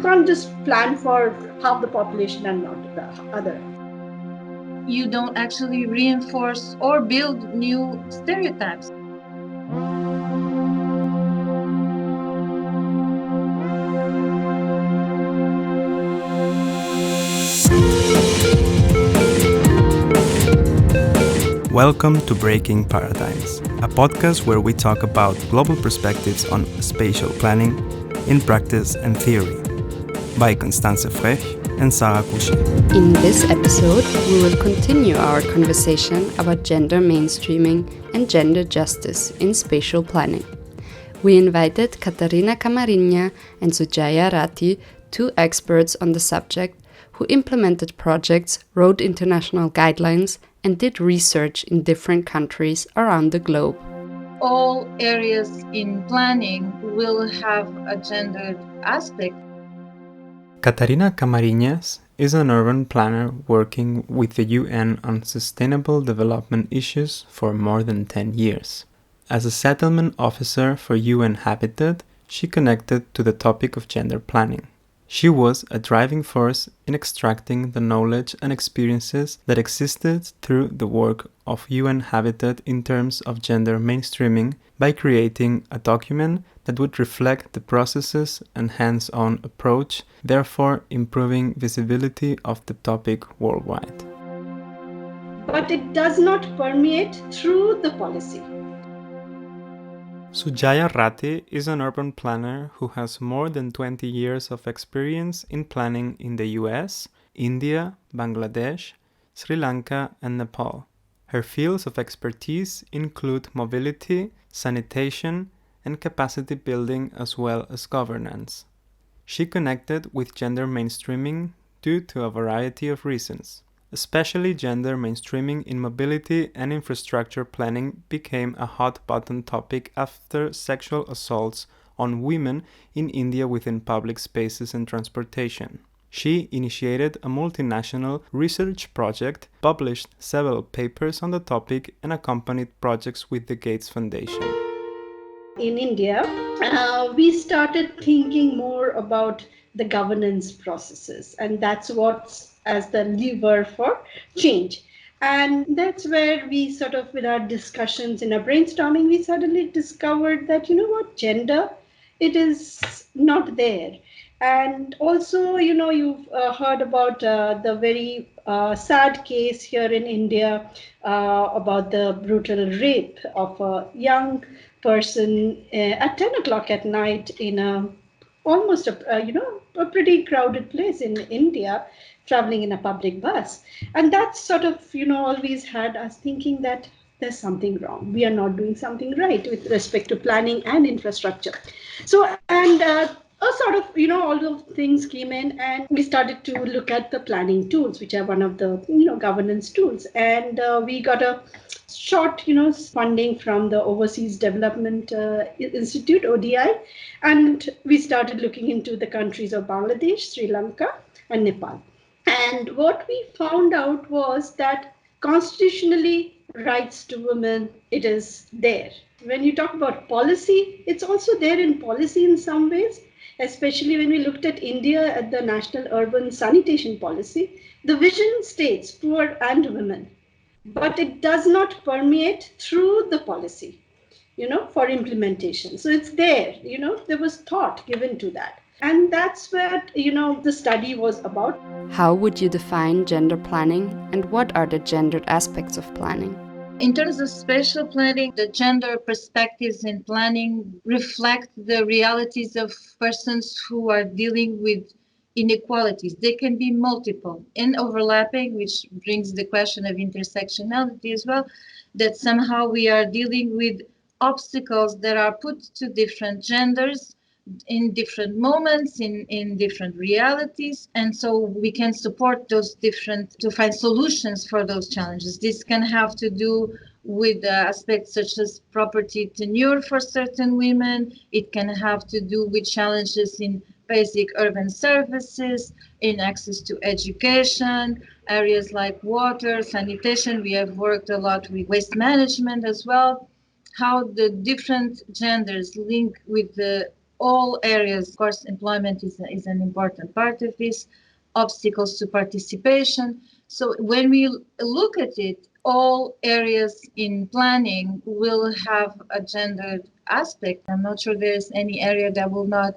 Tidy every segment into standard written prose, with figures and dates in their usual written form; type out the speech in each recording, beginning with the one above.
can't just plan for half the population and not the other. You don't actually reinforce or build new stereotypes. Welcome to Breaking Paradigms, a podcast where we talk about global perspectives on spatial planning in practice and theory, by Constance Frech and Sarah Couchet. In this episode, we will continue our conversation about gender mainstreaming and gender justice in spatial planning. We invited Catarina Camarinhas and Sujaya Rathi, two experts on the subject, who implemented projects, wrote international guidelines, and did research in different countries around the globe. All areas in planning will have a gendered aspect. Catarina Camarinhas is an urban planner working with the UN on sustainable development issues for more than 10 years. As a settlement officer for UN Habitat, she connected to the topic of gender planning. She was a driving force in extracting the knowledge and experiences that existed through the work of UN Habitat in terms of gender mainstreaming by creating a document that would reflect the processes and hands-on approach, therefore improving visibility of the topic worldwide. But it does not permeate through the policy. Sujaya Rathi is an urban planner who has more than 20 years of experience in planning in the US, India, Bangladesh, Sri Lanka, and Nepal. Her fields of expertise include mobility, sanitation, and capacity building as well as governance. She connected with gender mainstreaming due to a variety of reasons. Especially gender mainstreaming in mobility and infrastructure planning became a hot-button topic after sexual assaults on women in India within public spaces and transportation. She initiated a multinational research project, published several papers on the topic, and accompanied projects with the Gates Foundation. In India, we started thinking more about the governance processes, and that's what's as the lever for change. And that's where we sort of, with our discussions in our brainstorming, we suddenly discovered that, gender, it is not there. And also, you've heard about the very sad case here in India about the brutal rape of a young person at 10 o'clock at night in almost a pretty crowded place in India, traveling in a public bus. And that sort of, always had us thinking that there's something wrong. We are not doing something right with respect to planning and infrastructure. So, and a sort of, all those things came in, and we started to look at the planning tools, which are one of the, governance tools. And we got a short, funding from the Overseas Development Institute, ODI. And we started looking into the countries of Bangladesh, Sri Lanka, and Nepal. And what we found out was that constitutionally, rights to women, it is there. When you talk about policy, it's also there in policy in some ways, especially when we looked at India at the National Urban Sanitation Policy. The vision states poor and women, but it does not permeate through the policy, for implementation. So it's there, there was thought given to that. And that's what, the study was about. How would you define gender planning, and what are the gendered aspects of planning? In terms of spatial planning, the gender perspectives in planning reflect the realities of persons who are dealing with inequalities. They can be multiple and overlapping, which brings the question of intersectionality as well, that somehow we are dealing with obstacles that are put to different genders in different moments, in different realities. And so we can support those different, to find solutions for those challenges. This can have to do with aspects such as property tenure for certain women. It can have to do with challenges in basic urban services, in access to education, areas like water, sanitation. We have worked a lot with waste management as well. How the different genders link with the all areas. Of course, employment is an important part of this, obstacles to participation. So when we look at it, all areas in planning will have a gendered aspect. I'm not sure there's any area that will not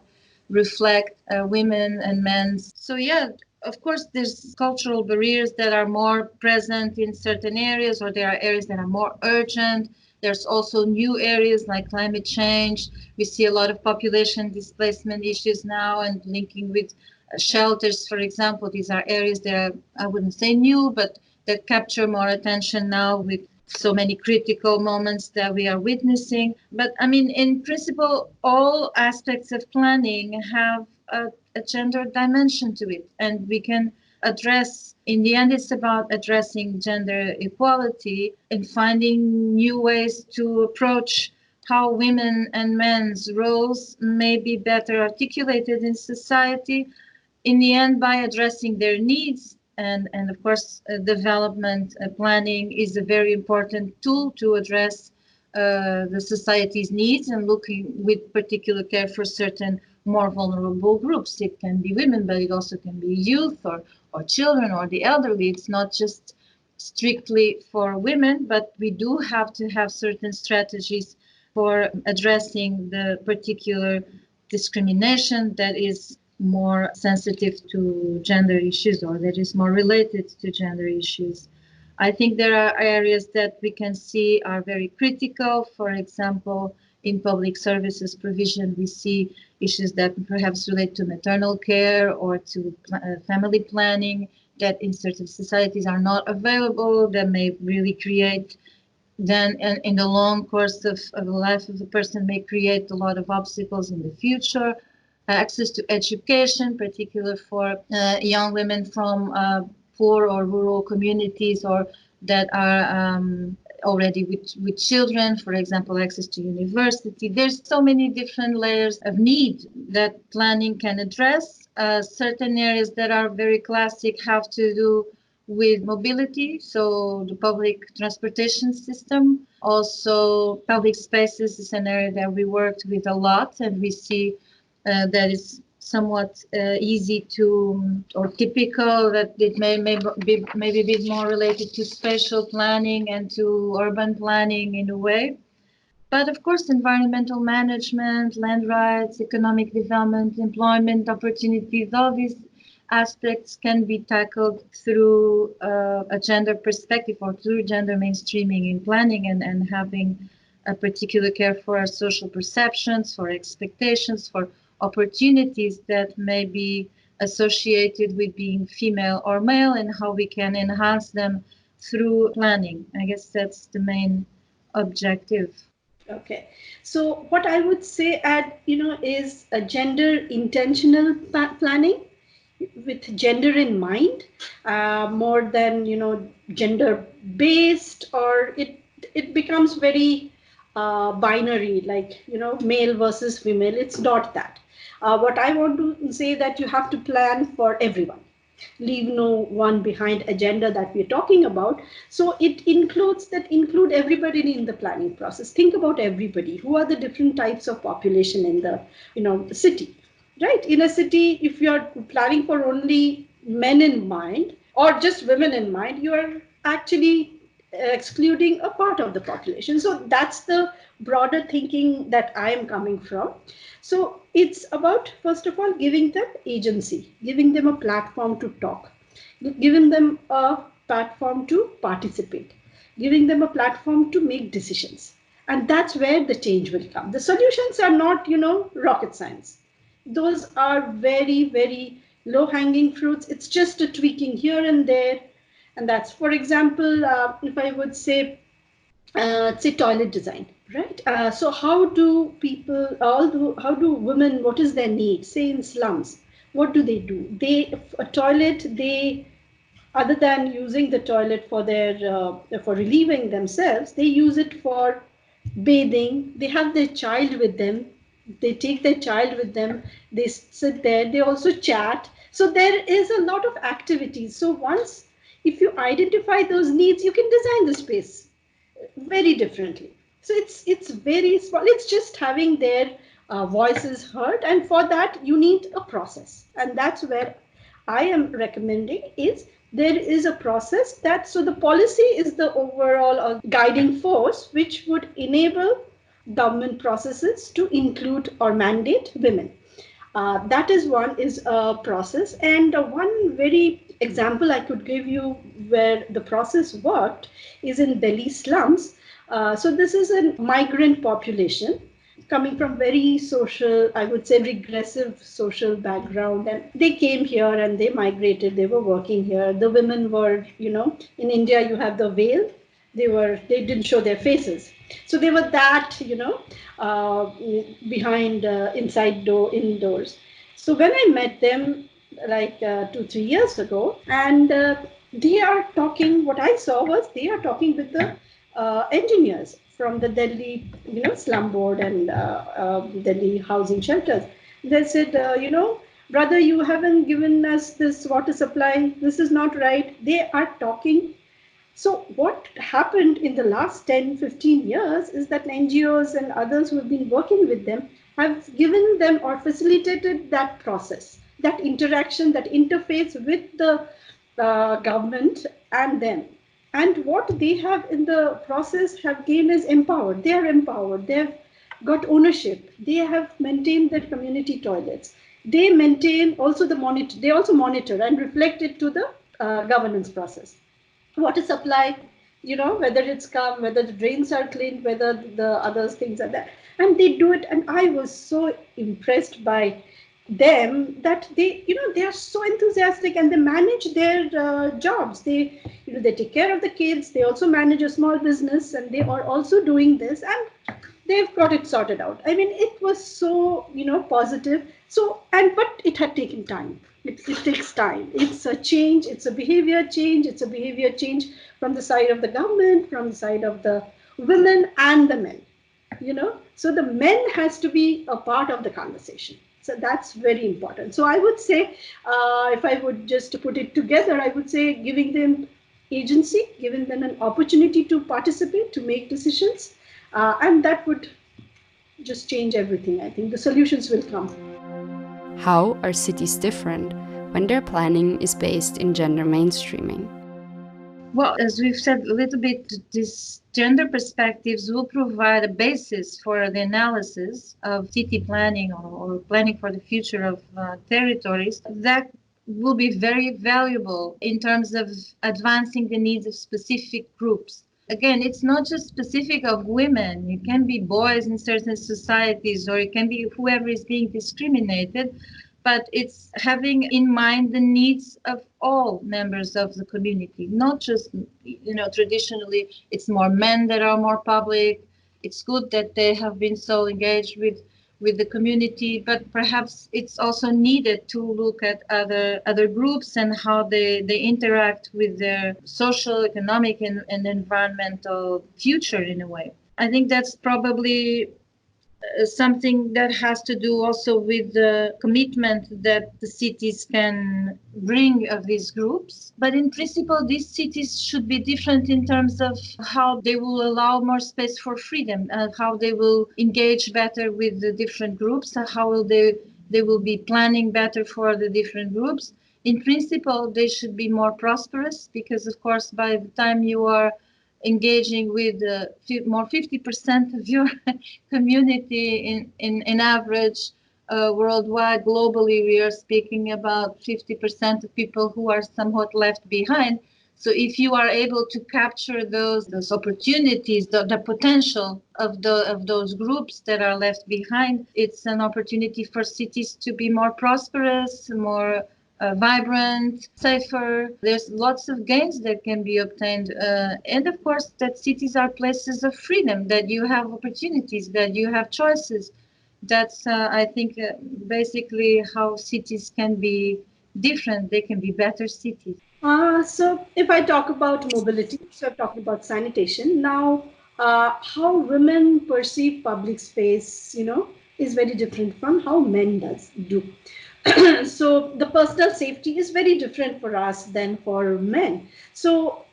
reflect women and men's. So yeah, of course, there's cultural barriers that are more present in certain areas, or there are areas that are more urgent. There's also new areas like climate change. We see a lot of population displacement issues now and linking with shelters, for example. These are areas that are, I wouldn't say new, but that capture more attention now with so many critical moments that we are witnessing. But I mean, in principle, all aspects of planning have a gender dimension to it, and we can address, in the end, it's about addressing gender equality and finding new ways to approach how women and men's roles may be better articulated in society, in the end by addressing their needs. And of course, development planning is a very important tool to address the society's needs and looking with particular care for certain more vulnerable groups. It can be women, but it also can be youth or children or the elderly. It's not just strictly for women, but we do have to have certain strategies for addressing the particular discrimination that is more sensitive to gender issues or that is more related to gender issues. I think there are areas that we can see are very critical. For example, in public services provision, we see issues that perhaps relate to maternal care or to family planning that in certain societies are not available, that may really create then in the long course of the life of the person may create a lot of obstacles in the future. Access to education, particularly for young women from poor or rural communities or that are already with children, for example, access to university. There's so many different layers of need that planning can address. Certain areas that are very classic have to do with mobility, so the public transportation system. Also, public spaces is an area that we worked with a lot, and we see that is somewhat easy to or typical that it may be maybe a bit more related to spatial planning and to urban planning in a way. But of course, environmental management, land rights, economic development, employment opportunities, all these aspects can be tackled through a gender perspective or through gender mainstreaming in planning and having a particular care for our social perceptions, for expectations, for opportunities that may be associated with being female or male and how we can enhance them through planning. I guess that's the main objective. Okay, so what I would say is a gender intentional planning with gender in mind, more than gender based, or it becomes very binary, like male versus female. It's not that. What I want to say that you have to plan for everyone, leave no one behind agenda that we're talking about. So it include everybody in the planning process. Think about everybody. Who are the different types of population in the city, right? In a city, if you're planning for only men in mind or just women in mind, you are actually excluding a part of the population. So that's the broader thinking that I am coming from. So it's about, first of all, giving them agency, giving them a platform to talk, giving them a platform to participate, giving them a platform to make decisions. And that's where the change will come. The solutions are not, rocket science. Those are very, very low hanging fruits. It's just a tweaking here and there. And that's, for example, if I would say, say toilet design, right? So how do people, how do women, what is their need? Say in slums, what do? A toilet, other than using the toilet for their, for relieving themselves, they use it for bathing. They have their child with them. They take their child with them. They sit there. They also chat. So there is a lot of activities. So once, if you identify those needs, you can design the space very differently. So it's very small. It's just having their voice is heard, and for that you need a process. And that's where I am recommending is there is a process that, so the policy is the overall guiding force which would enable government processes to include or mandate women. That is one is a process, and one very example I could give you where the process worked is in Delhi slums. So this is a migrant population coming from very social, I would say regressive social background, and they came here and they migrated, they were working here. The women were, in India you have the veil, they didn't show their faces, so they were that, uh, behind inside door indoors. So when I met them like 2 3 years ago, and they are talking, what I saw was they are talking with the engineers from the Delhi, slum board and Delhi housing shelters. They said, brother, you haven't given us this water supply. This is not right. They are talking. So what happened in the last 10 15 years is that NGOs and others who have been working with them have given them or facilitated that process, that interaction, that interface with the government and them. And what they have in the process have gained is empowered. They are empowered. They have got ownership. They have maintained their community toilets. They maintain also the monitor. They also monitor and reflect it to the governance process. Water supply, whether it's come, whether the drains are cleaned, whether the other things are there, and they do it. And I was so impressed by them that they are so enthusiastic, and they manage their jobs. They take care of the kids, they also manage a small business, and they are also doing this, and they've got it sorted out. I mean, it was so positive. So, and but it had taken time. It takes time. It's a change, it's a behavior change, from the side of the government, from the side of the women and the men. So the men has to be a part of the conversation. So that's very important. So I would say, if I would just put it together, I would say giving them agency, giving them an opportunity to participate, to make decisions, and that would just change everything. I think the solutions will come. How are cities different when their planning is based in gender mainstreaming? Well, as we've said a little bit, these gender perspectives will provide a basis for the analysis of city planning or planning for the future of territories that will be very valuable in terms of advancing the needs of specific groups. Again, it's not just specific of women. It can be boys in certain societies, or it can be whoever is being discriminated, but it's having in mind the needs of all members of the community, not just, traditionally it's more men that are more public. It's good that they have been so engaged with the community, but perhaps it's also needed to look at other groups and how they interact with their social, economic, and environmental future in a way. I think that's probably something that has to do also with the commitment that the cities can bring of these groups. But in principle, these cities should be different in terms of how they will allow more space for freedom, and how they will engage better with the different groups, and how will they will be planning better for the different groups. In principle, they should be more prosperous, because of course by the time you are engaging with more 50% of your community in average, worldwide, globally, we are speaking about 50% of people who are somewhat left behind. So if you are able to capture those opportunities, the potential of those groups that are left behind, it's an opportunity for cities to be more prosperous, more vibrant, safer. There's lots of gains that can be obtained. And of course, that cities are places of freedom, that you have opportunities, that you have choices. That's, I think, basically how cities can be different. They can be better cities. So if I talk about mobility, so I've talked about sanitation. Now, how women perceive public space, is very different from how men do. So the personal safety is very different for us than for men. So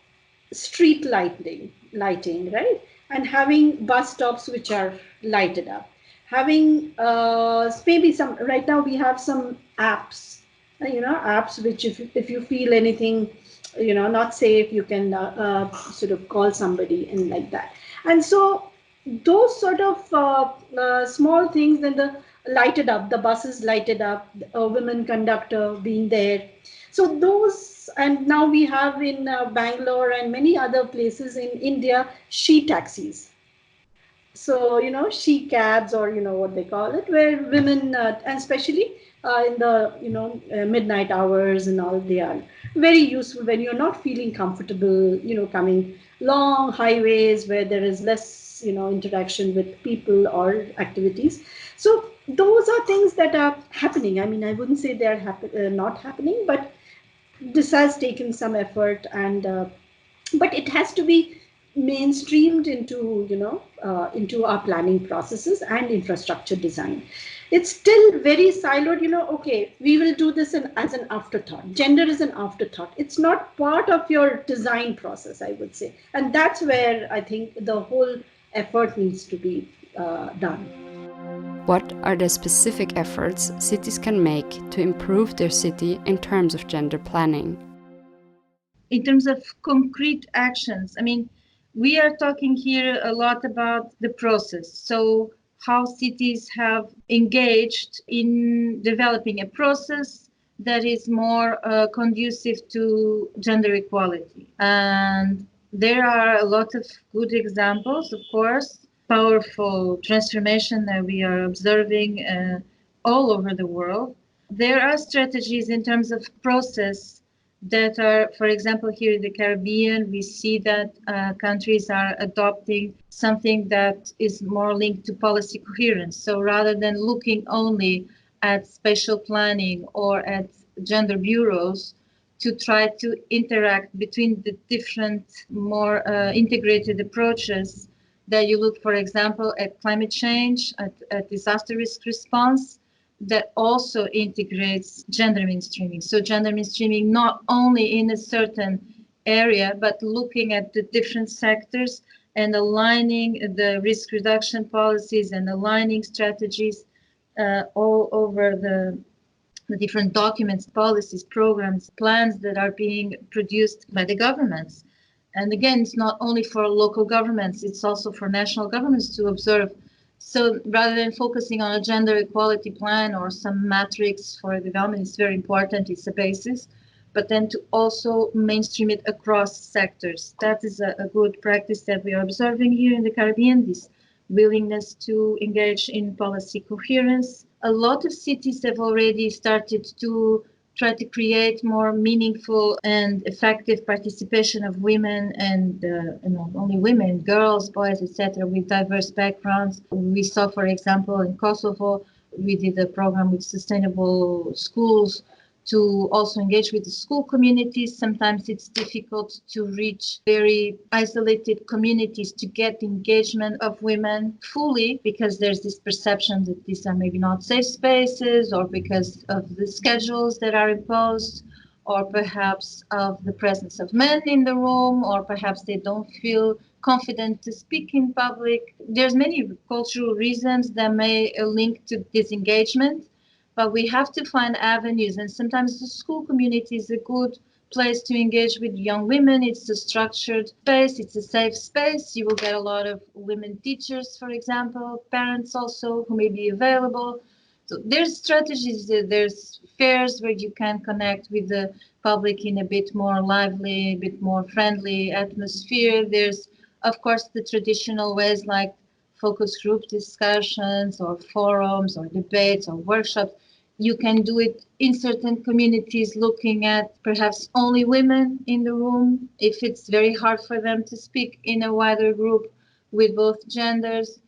street lighting, right? And having bus stops which are lighted up. having maybe some, right now we have some apps, apps which if you feel anything, not safe, you can sort of call somebody and like that. And so those sort of small things, then the lighted up, the buses lighted up, a women conductor being there. So those, and now we have in Bangalore and many other places in India, she taxis. So she cabs, or what they call it, where women and especially in the midnight hours and all, they are very useful when you're not feeling comfortable coming long highways where there is less interaction with people or activities. So those are things that are happening. I mean, I wouldn't say they are not happening, but this has taken some effort, and but it has to be mainstreamed into into our planning processes and infrastructure design. It's still very siloed. Okay, we will do this as an afterthought. Gender is an afterthought. It's not part of your design process, I would say, and that's where I think the whole effort needs to be done. What are the specific efforts cities can make to improve their city in terms of gender planning? In terms of concrete actions, I mean, we are talking here a lot about the process. So how cities have engaged in developing a process that is more conducive to gender equality. And there are a lot of good examples, of course, powerful transformation that we are observing all over the world. There are strategies in terms of process that are, for example, here in the Caribbean, we see that countries are adopting something that is more linked to policy coherence. So rather than looking only at spatial planning or at gender bureaus, to try to interact between the different, more integrated approaches, that you look, for example, at climate change, at disaster risk response, that also integrates gender mainstreaming. So gender mainstreaming not only in a certain area, but looking at the different sectors and aligning the risk reduction policies and aligning strategies all over the different documents, policies, programs, plans that are being produced by the governments. And again, it's not only for local governments, it's also for national governments to observe. So rather than focusing on a gender equality plan or some matrix for development, it's very important, it's a basis, but then to also mainstream it across sectors. That is a good practice that we are observing here in the Caribbean, this willingness to engage in policy coherence. A lot of cities have already started to try to create more meaningful and effective participation of women, and not only women, girls, boys, etc., with diverse backgrounds. We saw, for example, in Kosovo, we did a program with sustainable schools to also engage with the school communities. Sometimes it's difficult to reach very isolated communities to get the engagement of women fully, because there's this perception that these are maybe not safe spaces, or because of the schedules that are imposed, or perhaps of the presence of men in the room, or perhaps they don't feel confident to speak in public. There's many cultural reasons that may link to disengagement, but we have to find avenues. And sometimes the school community is a good place to engage with young women. It's a structured space, it's a safe space. You will get a lot of women teachers, for example, parents also who may be available. So there's strategies, there's fairs where you can connect with the public in a bit more lively, a bit more friendly atmosphere. There's, of course, the traditional ways like focus group discussions or forums or debates or workshops. You can do it in certain communities, looking at perhaps only women in the room, if it's very hard for them to speak in a wider group with both genders.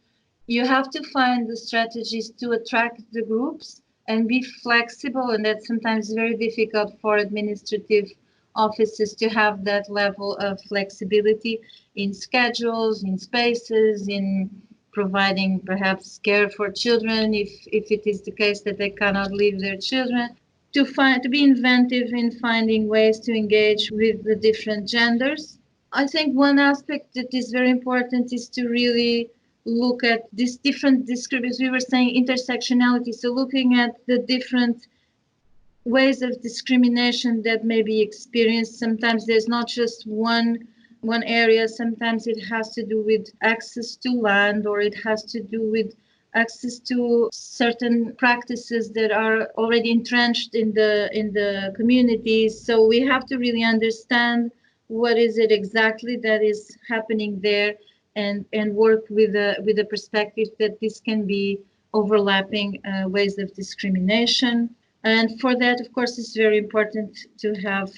You have to find the strategies to attract the groups and be flexible, and that's sometimes very difficult for administrative offices to have that level of flexibility in schedules, in spaces, in providing perhaps care for children if it is the case that they cannot leave their children, to be inventive in finding ways to engage with the different genders. I think one aspect that is very important is to really look at these different descriptions. We were saying intersectionality, so looking at the different ways of discrimination that may be experienced. Sometimes there's not just one area. Sometimes it has to do with access to land, or it has to do with access to certain practices that are already entrenched in the communities. So we have to really understand what is it exactly that is happening there, and work with a perspective that this can be overlapping ways of discrimination. And for that, of course, it's very important to have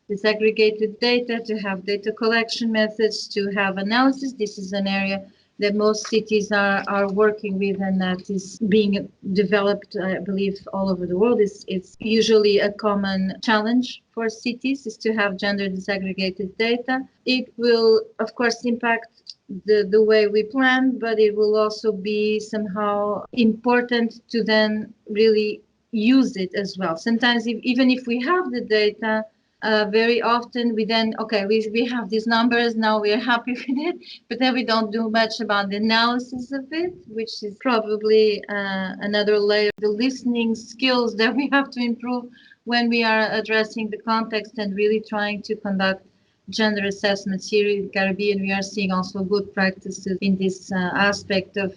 disaggregated data, to have data collection methods, to have analysis. This is an area that most cities are working with, and that is being developed, I believe, all over the world. It's usually a common challenge for cities, is to have gender disaggregated data. It will, of course, impact the way we plan, but it will also be somehow important to then really use it as well. Sometimes even if we have the data, very often we then, okay, we have these numbers, now we are happy with it, but then we don't do much about the analysis of it, which is probably another layer. The listening skills that we have to improve when we are addressing the context and really trying to conduct gender assessments. Here in the Caribbean, we are seeing also good practices in this aspect of,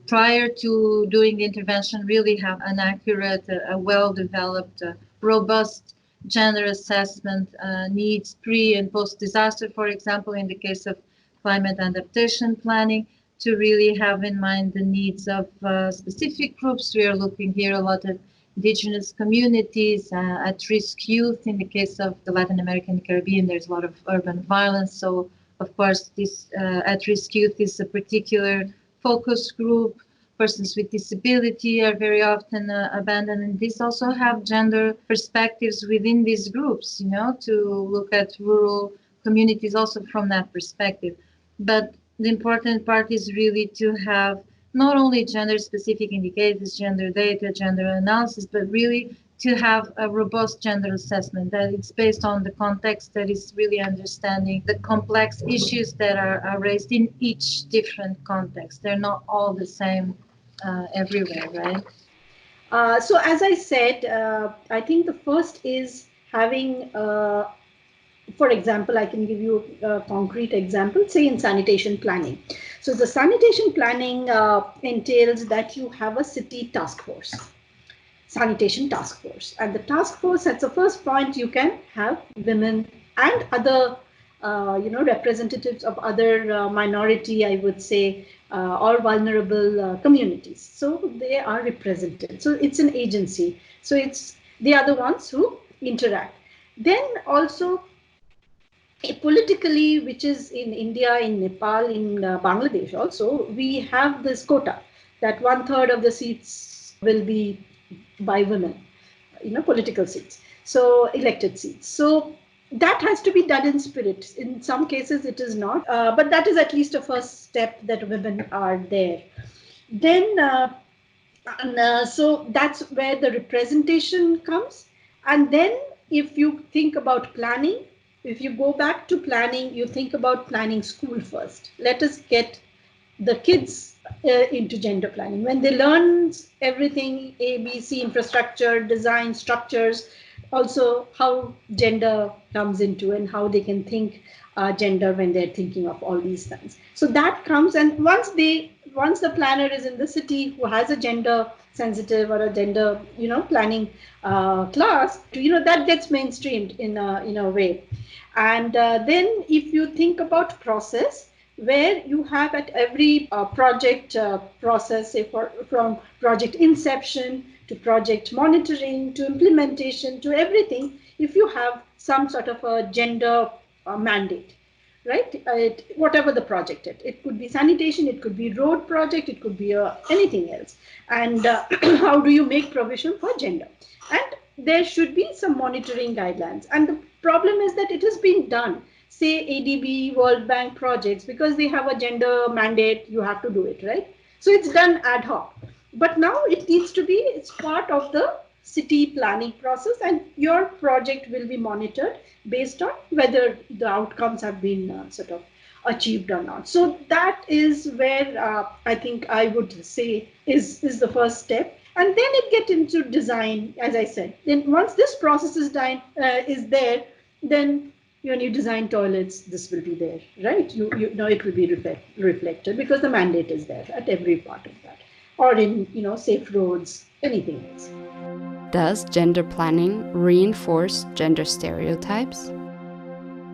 prior to doing the intervention, really have an accurate, a well-developed, robust gender assessment needs pre and post disaster, for example, in the case of climate adaptation planning, to really have in mind the needs of specific groups. We are looking here a lot at indigenous communities, at-risk youth. In the case of the Latin American Caribbean, there's a lot of urban violence. So, of course, this at-risk youth is a particular focus group. Persons with disability are very often abandoned, and these also have gender perspectives within these groups, to look at rural communities also from that perspective. But the important part is really to have not only gender-specific indicators, gender data, gender analysis, but really to have a robust gender assessment that it's based on the context, that is really understanding the complex issues that are raised in each different context. They're not all the same everywhere, right? So as I said, I think the first is having, for example, I can give you a concrete example, say in sanitation planning. So the sanitation planning entails that you have a city task force, sanitation task force. And the task force, at the first point, you can have women and other representatives of other minority, I would say, or vulnerable communities. So they are represented. So it's an agency. So they are the ones who interact. Then also politically, which is in India, in Nepal, in Bangladesh also, we have this quota that 1/3 of the seats will be by women, political seats. So elected seats. So that has to be done in spirit. In some cases, it is not, but that is at least a first step that women are there. Then, so that's where the representation comes. And then, if you think about planning, if you go back to planning, you think about planning school first. Let us get the kids into gender planning. When they learn everything, A, B, C, infrastructure, design, structures, also how gender comes into and how they can think gender when they're thinking of all these things. So that comes, and once the planner is in the city who has a gender sensitive or a gender planning class, that gets mainstreamed in a way. And then if you think about process, where you have at every project process, say from project inception to project monitoring to implementation to everything, if you have some sort of a gender mandate, right? Whatever the project it could be sanitation, it could be road project, it could be anything else. And how do you make provision for gender? And there should be some monitoring guidelines. And the problem is that it has been done, say ADB, World Bank projects, because they have a gender mandate, you have to do it, right? So it's done ad hoc. But now it needs to be, it's part of the city planning process, and your project will be monitored based on whether the outcomes have been sort of achieved or not. So that is where I think I would say is the first step. And then it get into design, as I said. Then once this process is there, then when you design toilets, this will be there, right? You know it will be reflected because the mandate is there at every part of that. Or in, safe roads, anything else. Does gender planning reinforce gender stereotypes?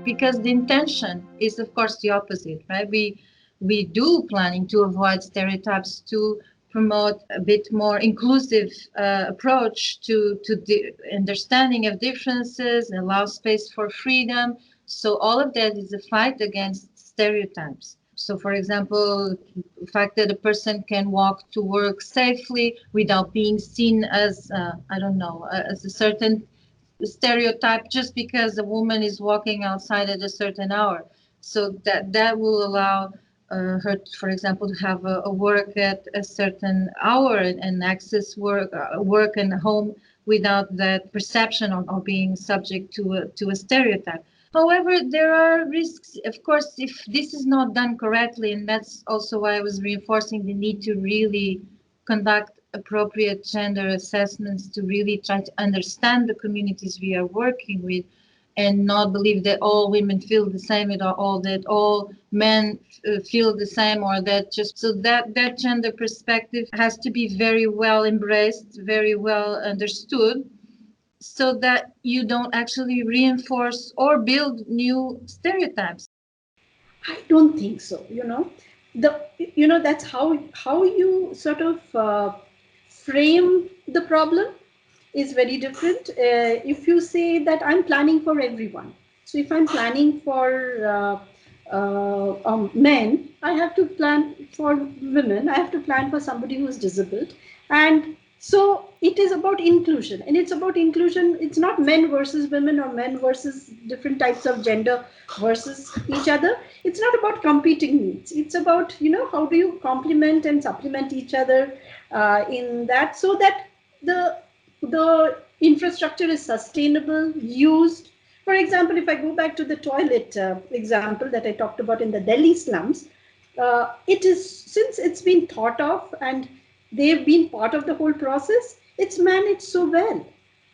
Because the intention is, of course, the opposite, right? We do planning to avoid stereotypes, to promote a bit more inclusive approach to the understanding of differences, allow space for freedom. So all of that is a fight against stereotypes. So, for example, the fact that a person can walk to work safely without being seen as, as a certain stereotype just because a woman is walking outside at a certain hour. So that will allow her, for example, to have a work at a certain hour and access work and home without that perception of being subject to a stereotype. However, there are risks, of course, if this is not done correctly, and that's also why I was reinforcing the need to really conduct appropriate gender assessments to really try to understand the communities we are working with and not believe that all women feel the same at all, that all men feel the same, or that just so that gender perspective has to be very well embraced, very well understood, so that you don't actually reinforce or build new stereotypes. I don't think so. That's how you sort of frame the problem is very different. If you say that I'm planning for everyone, so if I'm planning for men, I have to plan for women. I have to plan for somebody who is disabled, and so it is about inclusion, and it's about inclusion. It's not men versus women or men versus different types of gender versus each other. It's not about competing needs. It's about, how do you complement and supplement each other in that, so that the infrastructure is sustainable, used. For example, if I go back to the toilet example that I talked about in the Delhi slums, it is, since it's been thought of and they've been part of the whole process, it's managed so well.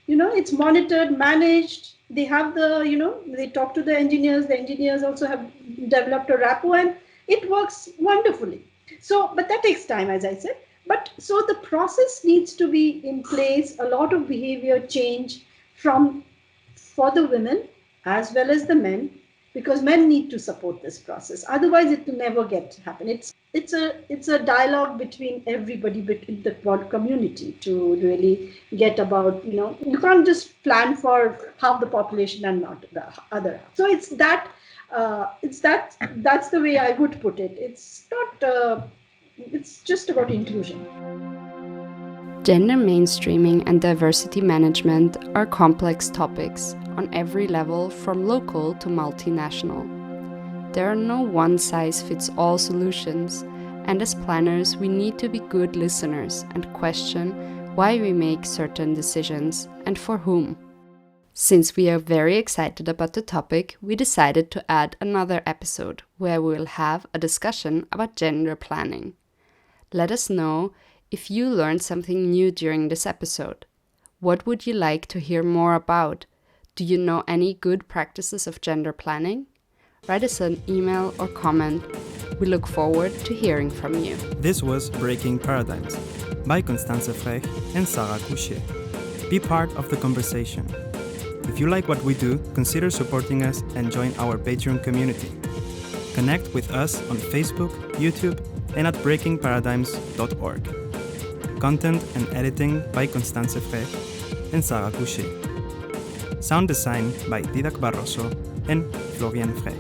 It's monitored, managed. They have they talk to the engineers also have developed a rapport, and it works wonderfully. So, but that takes time, as I said. But so the process needs to be in place, a lot of behavior change for the women as well as the men, because men need to support this process. Otherwise, it will never happen. It's a dialogue between everybody, between the community, to really get about, you can't just plan for half the population and not the other half. So that's the way I would put it. It's not, it's just about inclusion. Gender mainstreaming and diversity management are complex topics on every level, from local to multinational. There are no one-size-fits-all solutions, and as planners, we need to be good listeners and question why we make certain decisions and for whom. Since we are very excited about the topic, we decided to add another episode where we will have a discussion about gender planning. Let us know if you learned something new during this episode. What would you like to hear more about? Do you know any good practices of gender planning? Write us an email or comment. We look forward to hearing from you. This was Breaking Paradigms by Constanze Frech and Sarah Couchet. Be part of the conversation. If you like what we do, consider supporting us and join our Patreon community. Connect with us on Facebook, YouTube, and at breakingparadigms.org. Content and editing by Constanze Frech and Sarah Couchet. Sound design by Didac Barroso and Florian Frech.